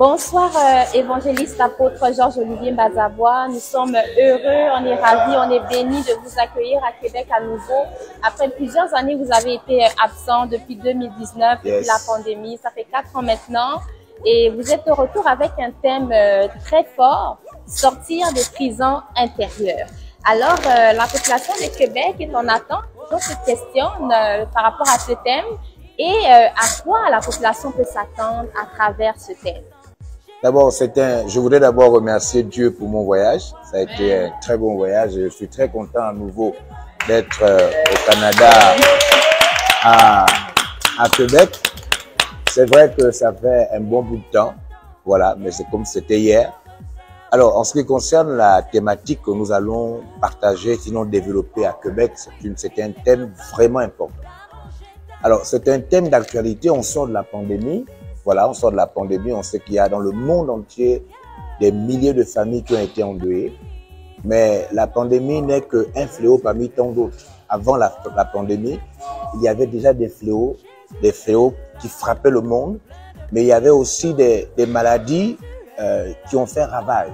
Bonsoir, évangéliste apôtre Georges-Olivier Mbazabois. Nous sommes heureux, on est ravis, on est bénis de vous accueillir à Québec à nouveau. Après plusieurs années, vous avez été absent depuis 2019, depuis la pandémie. Ça fait 4 ans maintenant. Et vous êtes de retour avec un thème très fort, sortir des prisons intérieures. Alors, la population de Québec est en attente. On se questionne par rapport à ce thème et à quoi la population peut s'attendre à travers ce thème. D'abord, je voudrais d'abord remercier Dieu pour mon voyage. Ça a été un très bon voyage. Je suis très content à nouveau d'être au Canada, à Québec. C'est vrai que ça fait un bon bout de temps, voilà, mais c'est comme c'était hier. Alors, en ce qui concerne la thématique que nous allons partager, sinon développer à Québec, c'est un thème vraiment important. Alors, c'est un thème d'actualité, on sort de la pandémie. Voilà, on sort de la pandémie, on sait qu'il y a dans le monde entier des milliers de familles qui ont été endeuillées. Mais la pandémie n'est qu'un fléau parmi tant d'autres. Avant la pandémie, il y avait déjà des fléaux qui frappaient le monde, mais il y avait aussi des maladies qui ont fait ravage.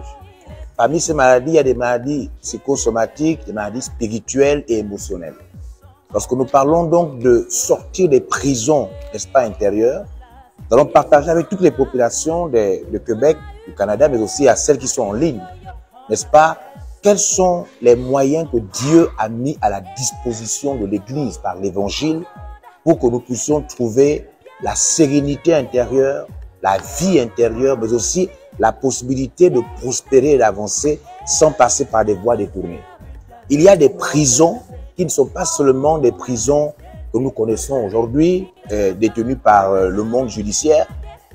Parmi ces maladies, il y a des maladies psychosomatiques, des maladies spirituelles et émotionnelles. Lorsque nous parlons donc de sortir des prisons, n'est-ce pas, intérieures, nous allons partager avec toutes les populations de Québec, du Canada, mais aussi à celles qui sont en ligne, n'est-ce pas, quels sont les moyens que Dieu a mis à la disposition de l'Église par l'Évangile pour que nous puissions trouver la sérénité intérieure, la vie intérieure, mais aussi la possibilité de prospérer et d'avancer sans passer par des voies détournées. Il y a des prisons qui ne sont pas seulement des prisons que nous connaissons aujourd'hui, détenues par le monde judiciaire,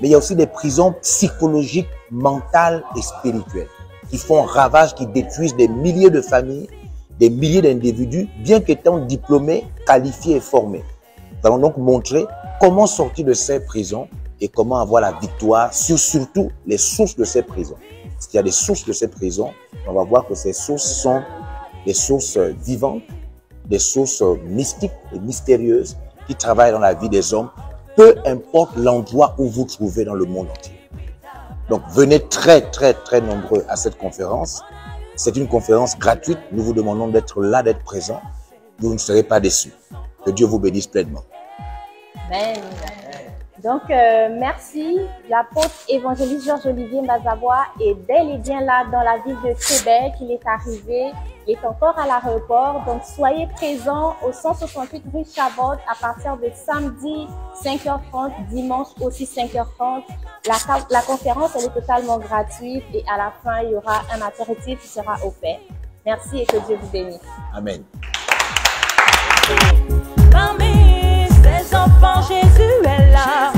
mais il y a aussi des prisons psychologiques, mentales et spirituelles qui font ravage, qui détruisent des milliers de familles, des milliers d'individus, bien qu'étant diplômés, qualifiés et formés. Nous allons donc montrer comment sortir de ces prisons et comment avoir la victoire sur surtout les sources de ces prisons. Parce qu'il y a des sources de ces prisons, on va voir que ces sources sont des sources vivantes, des sources mystiques et mystérieuses qui travaillent dans la vie des hommes, peu importe l'endroit où vous trouvez dans le monde entier. Donc venez très nombreux à cette conférence. C'est une conférence gratuite. Nous vous demandons d'être là, d'être présents. Vous ne serez pas déçus. Que Dieu vous bénisse pleinement. Amen. Donc, merci. L'apôtre évangéliste Georges-Olivier Mbazabois est bel et bien là dans la ville de Québec. Il est arrivé, il est encore à l'aéroport. Donc, soyez présents au 168 rue Chabot à partir de samedi 5h30, dimanche aussi 5h30. La conférence, elle est totalement gratuite et à la fin, il y aura un apéritif qui sera offert. Merci et que Dieu vous bénisse. Amen. Parmi ses enfants, Jésus est là.